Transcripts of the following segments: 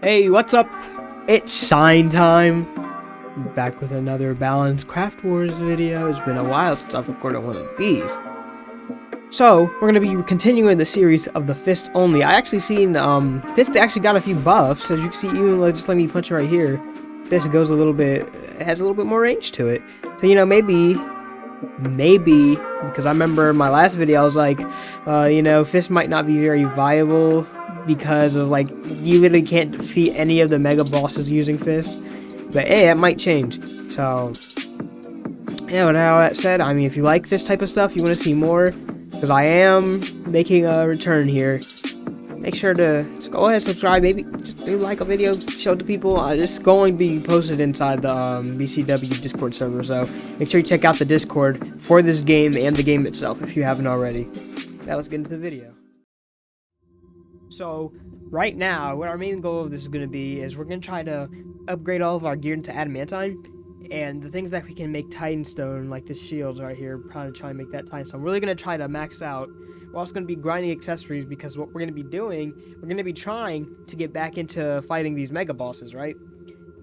Hey, what's up? It's sign time. Back with another balanced CraftWars video. It's been a while since I've recorded one of these. So, we're going to be continuing the series of the fist only. I actually seen, fist actually got a few buffs. As you can see, even just let me punch it right here. Fist goes a little bit, it has a little bit more range to it. So, you know, maybe, because I remember in my last video, I was like, you know, fist might not be very viable because of, like, you literally can't defeat any of the mega bosses using fist. But hey, it might change. So, yeah, with all that said, I mean, if you like this type of stuff, you want to see more, because I am making a return here, make sure to just go ahead and subscribe. Maybe just do like a video, show it to people. It's going to be posted inside the BCW Discord server, so make sure you check out the Discord for this game and the game itself if you haven't already. Now let's get into the video. So right now, what our main goal of this is going to be is we're going to try to upgrade all of our gear into adamantine, and the things that we can make titan stone, like this shield right here, probably try and make that titan stone. We're really going to try to max out. We're also going to be grinding accessories, because what we're going to be doing, we're going to be trying to get back into fighting these mega bosses, right?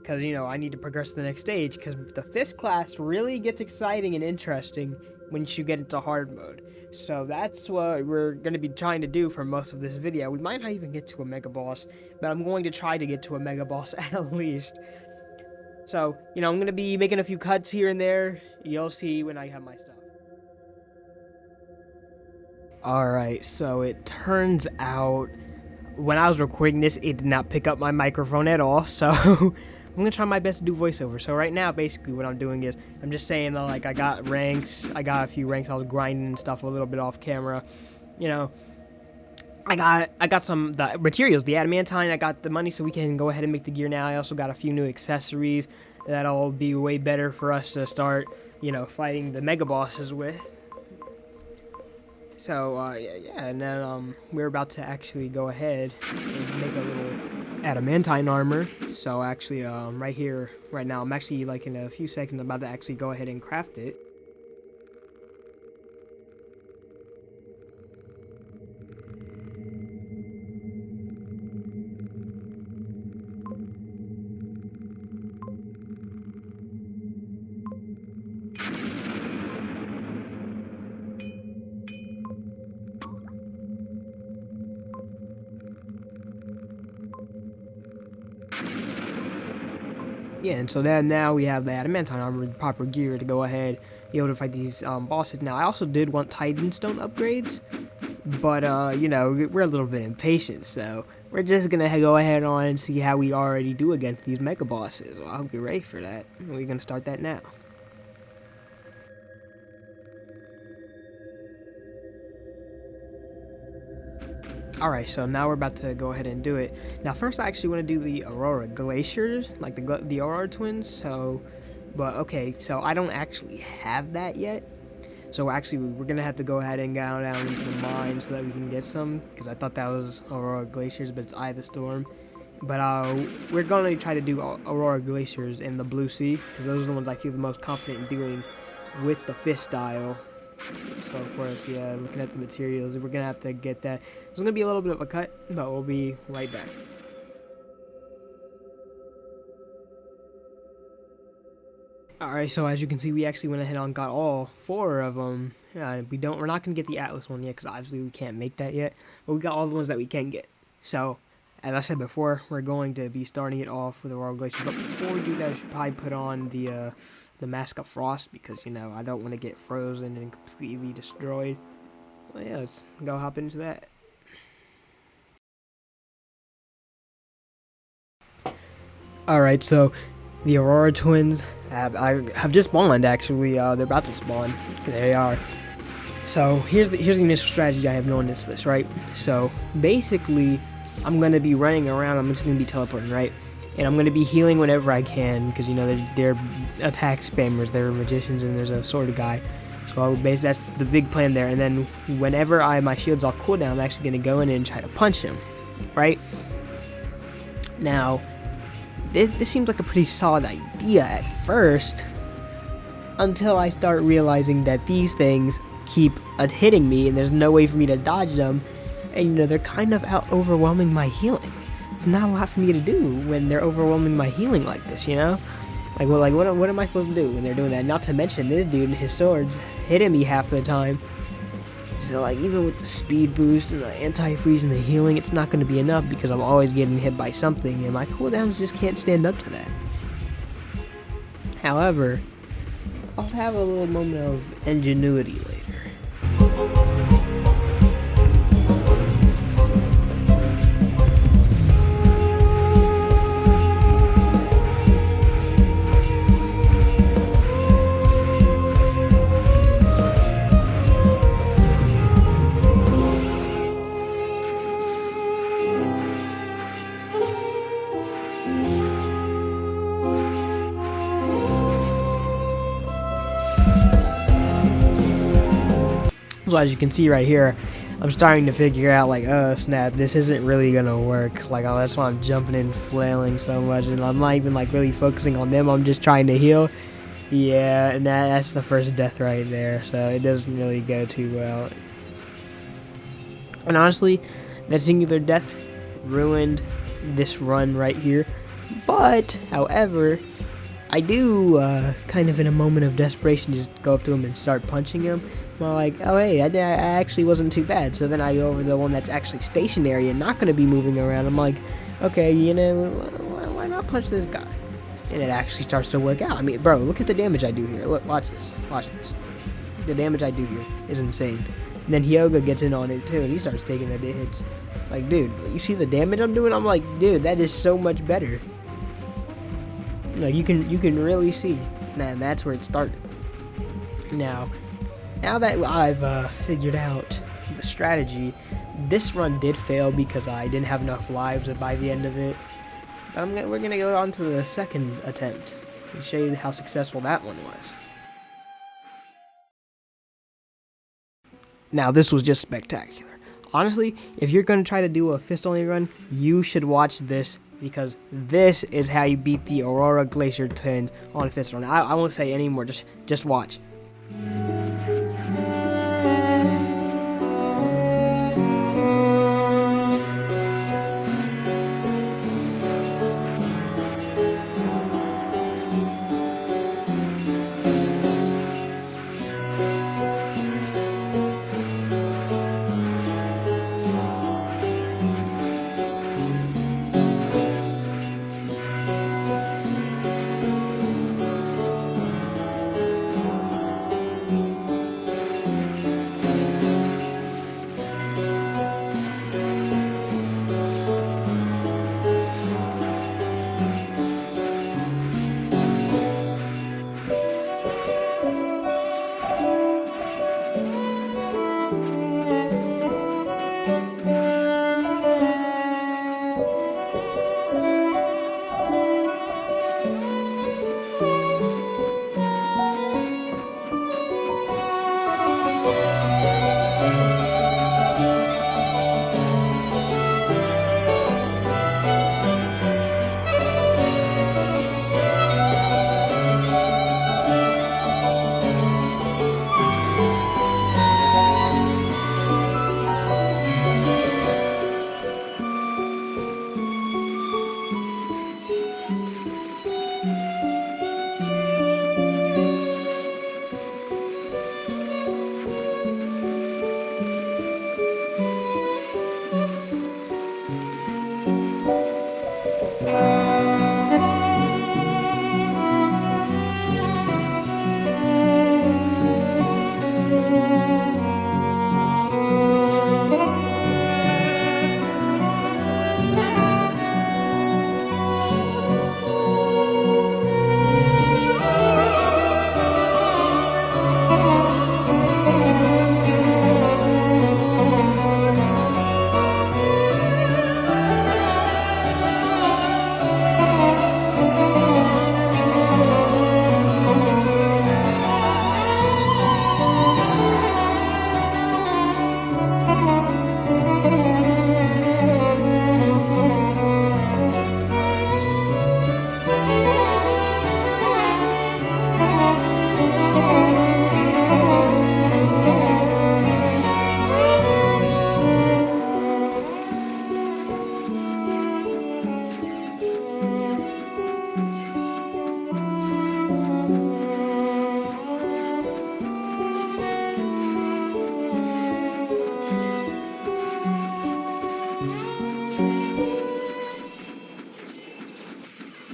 Because, you know, I need to progress to the next stage, because the fist class really gets exciting and interesting once you get into hard mode. So that's what we're going to be trying to do for most of this video. We might not even get to a mega boss, but I'm going to try to get to a mega boss at least. So, you know, I'm going to be making a few cuts here and there. You'll see when I have my stuff. Alright, so it turns out when I was recording this, it did not pick up my microphone at all. So I'm going to try my best to do voiceover. So right now, basically what I'm doing is I'm just saying that, like, I got ranks. I got a few ranks. I was grinding and stuff a little bit off camera. You know, I got some the materials, the adamantine. I got the money so we can go ahead and make the gear now. I also got a few new accessories that'll be way better for us to start, you know, fighting the mega bosses with. So yeah, and then we're about to actually go ahead and make a little adamantine armor. So actually, right here, right now, I'm actually, like, in a few seconds, I'm about to actually go ahead and craft it. Yeah, and so then now we have the adamantine armor, the proper gear to go ahead, be able to fight these bosses. Now, I also did want titan stone upgrades, but, you know, we're a little bit impatient, so we're just going to go ahead on and see how we already do against these mega bosses. Well, I hope you're ready for that. We're going to start that now. Alright, so now we're about to go ahead and do it. Now, first I actually want to do the Aurora glaciers, like the Aurora twins, so, but okay, so I don't actually have that yet. So actually, we're going to have to go ahead and go down into the mine so that we can get some, because I thought that was Aurora glaciers, but it's Eye of the Storm. But we're going to try to do Aurora glaciers in the Blue Sea, because those are the ones I feel the most confident in doing with the fist style. So of course, yeah, looking at the materials, we're gonna have to get that. There's gonna be a little bit of a cut, but we'll be right back. Alright, so as you can see, we actually went ahead and got all 4 of them. We're not gonna get the Atlas one yet, because obviously we can't make that yet. But we got all the ones that we can get. So, as I said before, we're going to be starting it off with the Royal Glacier. But before we do that, I should probably put on the Mask of Frost, because, you know, I don't want to get frozen and completely destroyed. Well, yeah, let's go hop into that. Alright, so the Aurora twins have just spawned, actually. They're about to spawn. There they are. So here's the initial strategy I have going into this, right? So basically, I'm going to be running around. I'm just going to be teleporting, right? And I'm going to be healing whenever I can, because, you know, they're attack spammers, they're magicians, and there's a sword guy. So that's the big plan there. And then whenever my shield's off cooldown, I'm actually going to go in and try to punch him, right? Now, this seems like a pretty solid idea at first, until I start realizing that these things keep hitting me, and there's no way for me to dodge them. And, you know, they're kind of out overwhelming my healing. there's not a lot for me to do when they're overwhelming my healing like this, you know? What am I supposed to do when they're doing that? Not to mention, this dude and his swords hitting me half the time. So, like, even with the speed boost and the anti-freeze and the healing, it's not going to be enough because I'm always getting hit by something, and my cooldowns just can't stand up to that. However, I'll have a little moment of ingenuity later. So as you can see right here, I'm starting to figure out, like, oh snap, this isn't really gonna work. Like, oh, that's why I'm jumping and flailing so much, and I'm not even like really focusing on them. I'm just trying to heal. Yeah, and that's the first death right there, so it doesn't really go too well. And honestly, that singular death ruined this run right here. But, however, I do kind of in a moment of desperation just go up to him and start punching him. I'm like, oh hey, I actually wasn't too bad. So then I go over the one that's actually stationary and not going to be moving around. I'm like, okay, you know, why not punch this guy? And it actually starts to work out. I mean, bro, look at the damage I do here. Look, watch this. Watch this. The damage I do here is insane. And then Hyoga gets in on it too, and he starts taking the hits. Like, dude, you see the damage I'm doing? I'm like, dude, that is so much better. Like, you can really see. And that's where it started. Now that I've figured out the strategy, this run did fail because I didn't have enough lives by the end of it. But we're going to go on to the second attempt and show you how successful that one was. Now, this was just spectacular. Honestly, if you're going to try to do a fist-only run, you should watch this, because this is how you beat the Aurora Glacier Twins on a fist run. I won't say any more, just watch.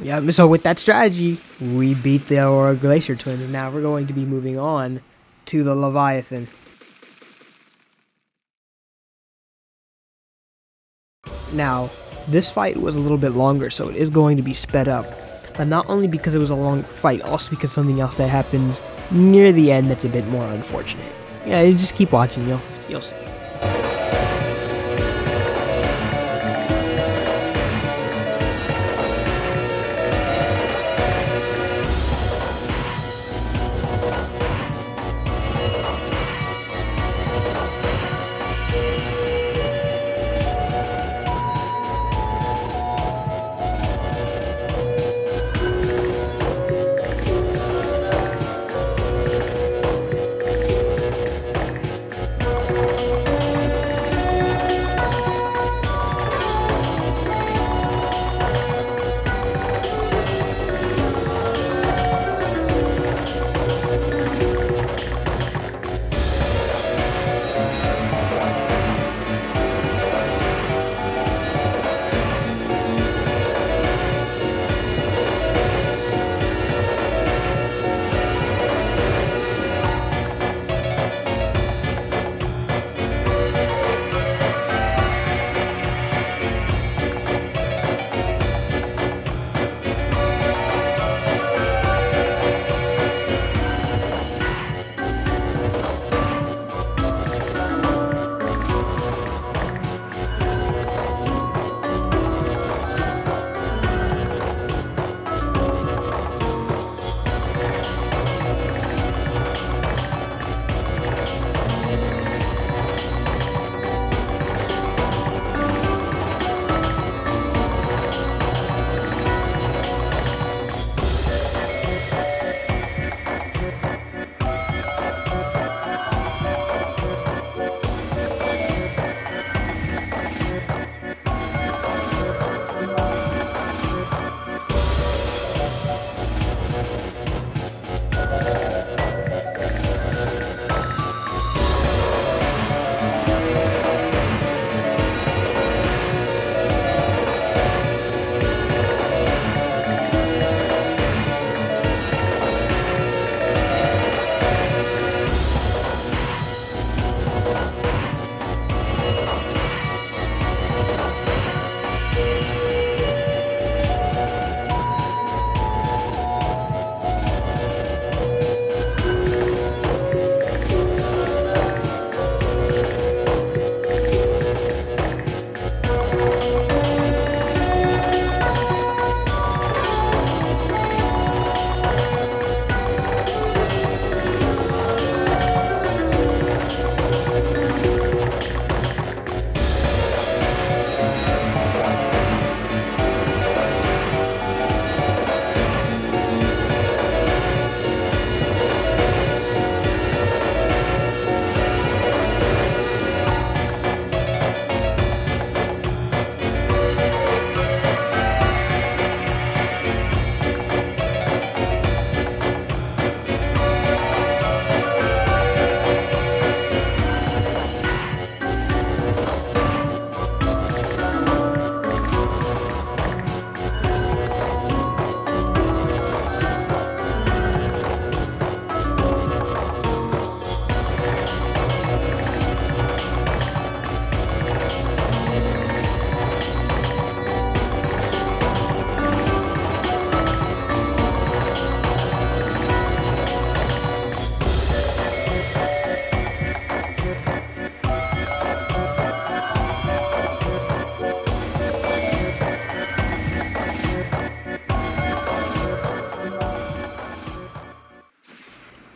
Yeah, so with that strategy, we beat the Aurora Glacier Twins. Now we're going to be moving on to the Leviathan. Now, this fight was a little bit longer, so it is going to be sped up. But not only because it was a long fight, also because something else that happens near the end that's a bit more unfortunate. Yeah, you just keep watching, you'll see.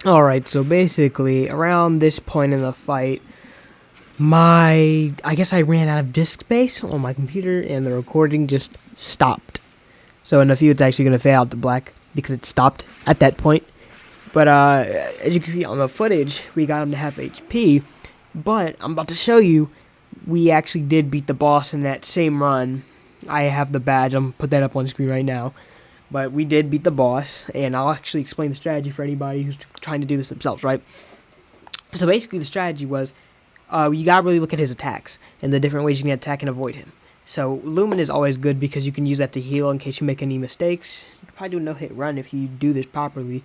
Alright, so basically, around this point in the fight, I guess I ran out of disk space on my computer and the recording just stopped. So in a few, it's actually going to fade out to black because it stopped at that point. But as you can see on the footage, we got him to half HP. But I'm about to show you, we actually did beat the boss in that same run. I have the badge, I'm put that up on screen right now. But we did beat the boss, and I'll actually explain the strategy for anybody who's trying to do this themselves, right? So basically the strategy was, you gotta really look at his attacks, and the different ways you can attack and avoid him. So Lumen is always good because you can use that to heal in case you make any mistakes. You can probably do a no-hit run if you do this properly.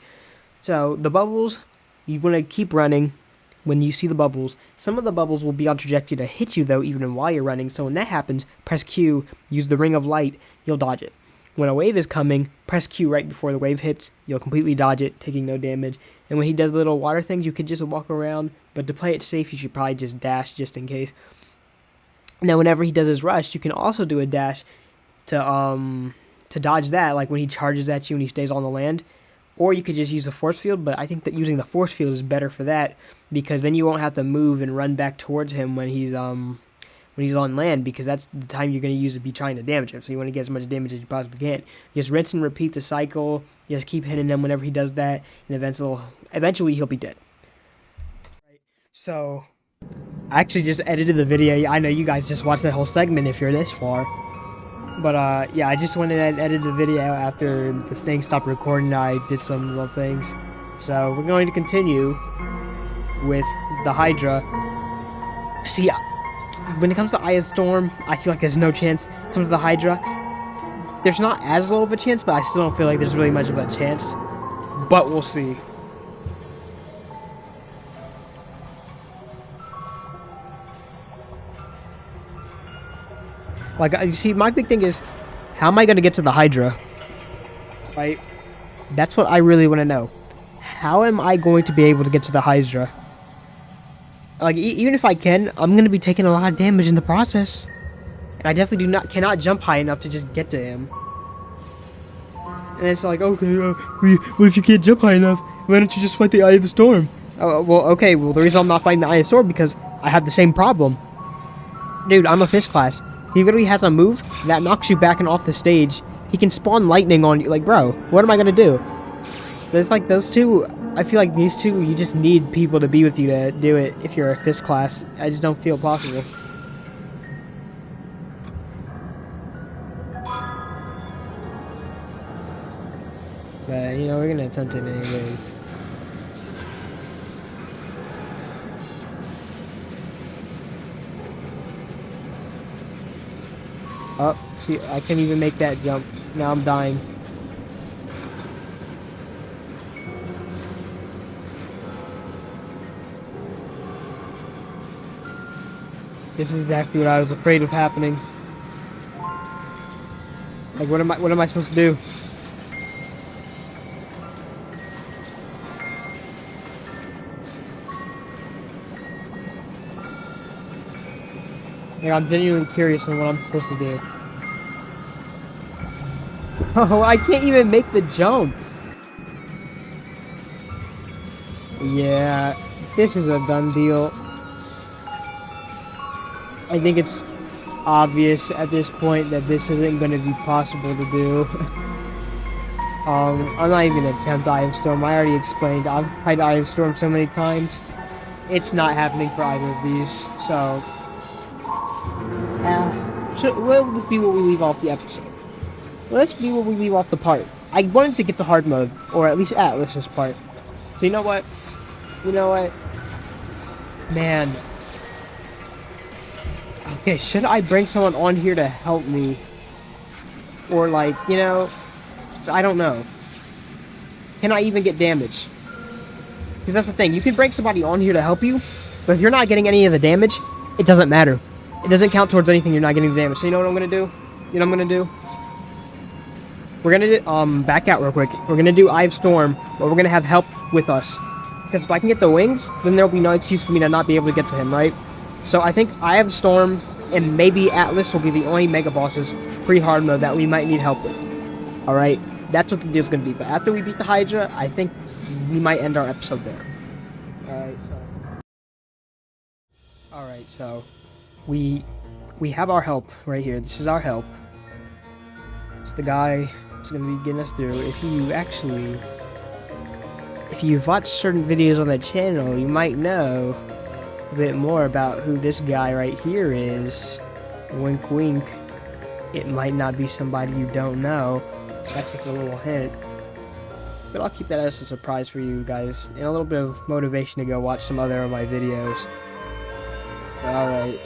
So the bubbles, you want to keep running when you see the bubbles. Some of the bubbles will be on trajectory to hit you though, even while you're running. So when that happens, press Q, use the ring of light, you'll dodge it. When a wave is coming, press Q right before the wave hits. You'll completely dodge it, taking no damage. And when he does the little water things, you can just walk around. But to play it safe, you should probably just dash just in case. Now, whenever he does his rush, you can also do a dash to dodge that, like when he charges at you and he stays on the land. Or you could just use a force field, but I think that using the force field is better for that because then you won't have to move and run back towards him when he's on land, because that's the time you're going to use to be trying to damage him. So you want to get as much damage as you possibly can. Just rinse and repeat the cycle. Just keep hitting him whenever he does that, and eventually he'll be dead. Right. So I actually just edited the video. I know you guys just watched that whole segment if you're this far. But yeah, I just went and edited the video after this thing stopped recording. I did some little things. So we're going to continue with the Hydra. See, when it comes to Eye of Storm, I feel like there's no chance. When it comes to the Hydra, there's not as low of a chance, but I still don't feel like there's really much of a chance. But we'll see. Like, you see, my big thing is, how am I going to get to the Hydra? Right? That's what I really want to know. How am I going to be able to get to the Hydra? Like, even if I can, I'm going to be taking a lot of damage in the process. And I definitely cannot jump high enough to just get to him. And it's like, okay, well, if you can't jump high enough, why don't you just fight the Eye of the Storm? Oh, well, okay, well, the reason I'm not fighting the Eye of the Storm because I have the same problem. Dude, I'm a fish class. He literally has a move that knocks you back and off the stage. He can spawn lightning on you. Like, bro, what am I going to do? There's like those two. I feel like these two, you just need people to be with you to do it if you're a fist class. I just don't feel possible. But, you know, we're going to attempt it anyway. Oh, see, I can't even make that jump. Now I'm dying. This is exactly what I was afraid of happening. Like, what am I supposed to do? Like, I'm genuinely curious on what I'm supposed to do. Oh, I can't even make the jump. Yeah, this is a done deal. I think it's obvious at this point that this isn't going to be possible to do. I'm not even going to attempt Eye of Storm. I already explained. I've tried Eye of Storm so many times. It's not happening for either of these. So, will this be where we leave off the episode? Let's be where we leave off the part. I wanted to get to hard mode, or at least Atlas's part. So you know what? Man. Okay, should I bring someone on here to help me? Or like, so I don't know. Can I even get damage? Because that's the thing, you can bring somebody on here to help you, but if you're not getting any of the damage, it doesn't matter. It doesn't count towards anything, you're not getting the damage. So you know what I'm gonna do? We're gonna do, back out real quick. We're gonna do Eye of Storm, but we're gonna have help with us. Because if I can get the wings, then there'll be no excuse for me to not be able to get to him, right? So I think Eye of Storm and maybe Atlas will be the only mega bosses pre-hard mode that we might need help with. Alright? That's what the deal's gonna be. But after we beat the Hydra, I think we might end our episode there. Alright, so we have our help right here. This is our help. It's the guy who's gonna be getting us through. If you've watched certain videos on the channel, you might know a bit more about who this guy right here is. Wink wink. It might not be somebody you don't know. That's like a little hint. But I'll keep that as a surprise for you guys, and a little bit of motivation to go watch some other of my videos. Alright.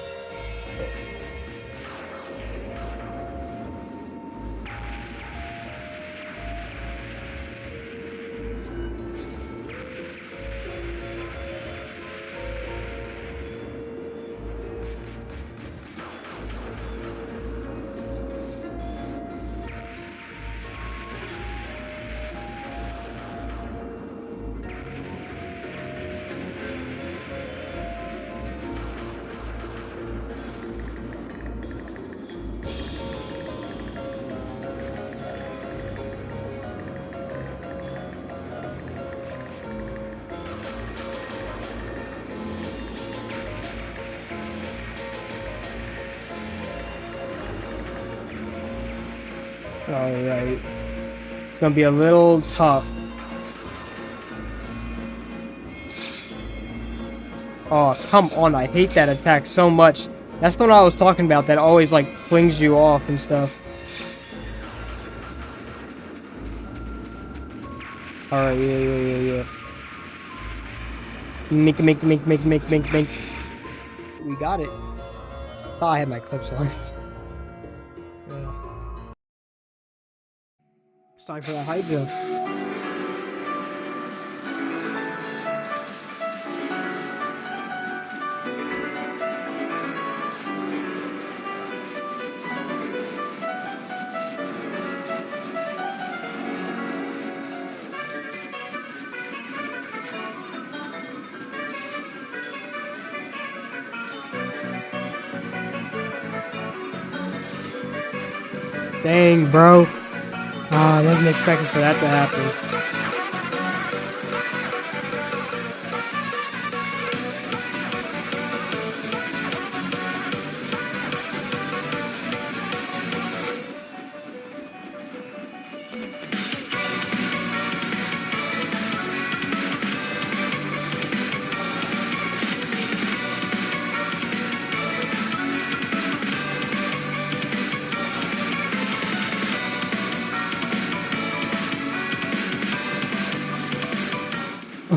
Alright. It's gonna be a little tough. Oh, come on. I hate that attack so much. That's the one I was talking about that always, like, flings you off and stuff. Alright, yeah. Make. We got it. Thought I had my clips on. Yeah. It's time for the Hydra. Dang, bro. I wasn't expecting for that to happen.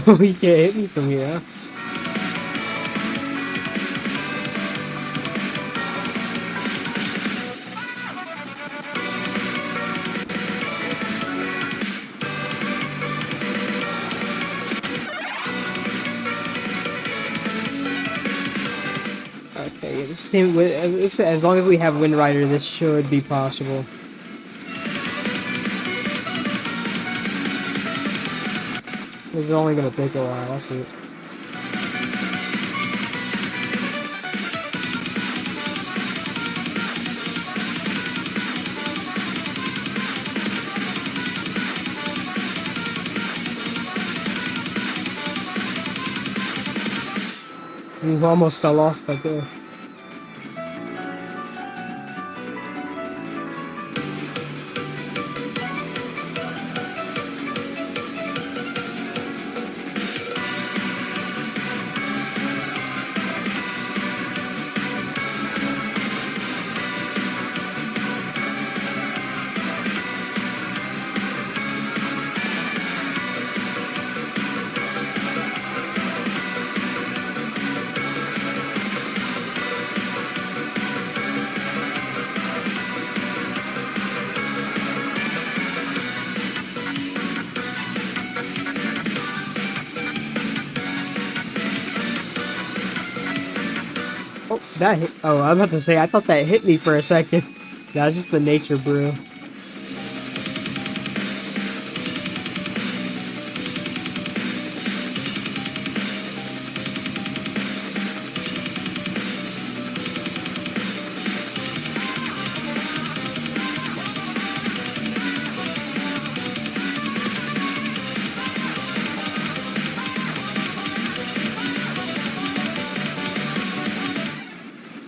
Oh, he can't hit me from here. Okay, yeah, as long as we have Wind Rider, this should be possible. This is only gonna take a while, I'll see it. We almost fell off right there. Oh, that hit. Oh, I was about to say, I thought that hit me for a second. That was just the nature brew.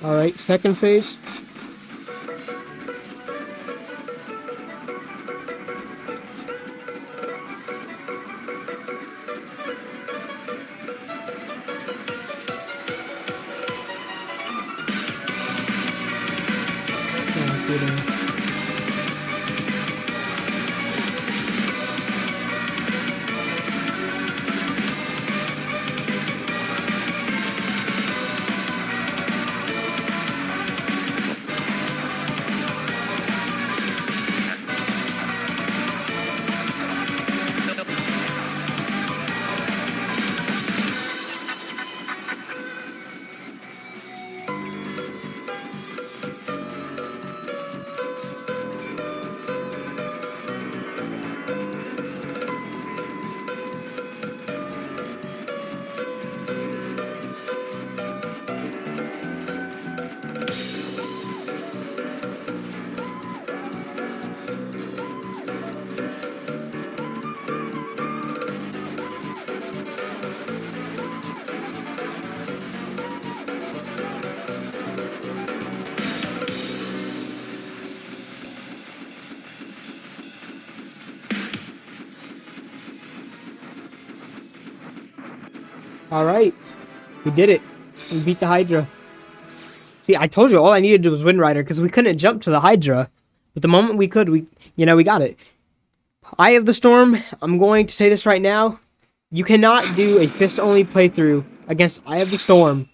Alright, second phase. Alright. We did it. We beat the Hydra. See, I told you all I needed to do was Wind Rider, because we couldn't jump to the Hydra. But the moment we could, we got it. Eye of the Storm, I'm going to say this right now. You cannot do a fist-only playthrough against Eye of the Storm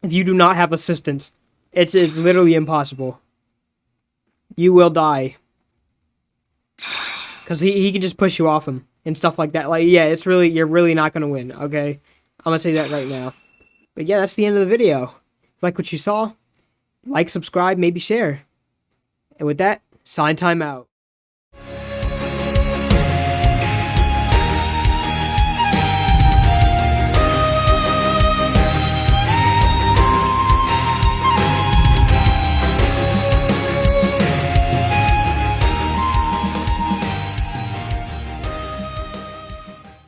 if you do not have assistance. It's literally impossible. You will die. Because he can just push you off him and stuff like that. Like, yeah, you're really not going to win, okay? I'm going to say that right now. But yeah, that's the end of the video. If you like what you saw, like, subscribe, maybe share. And with that, sign time out.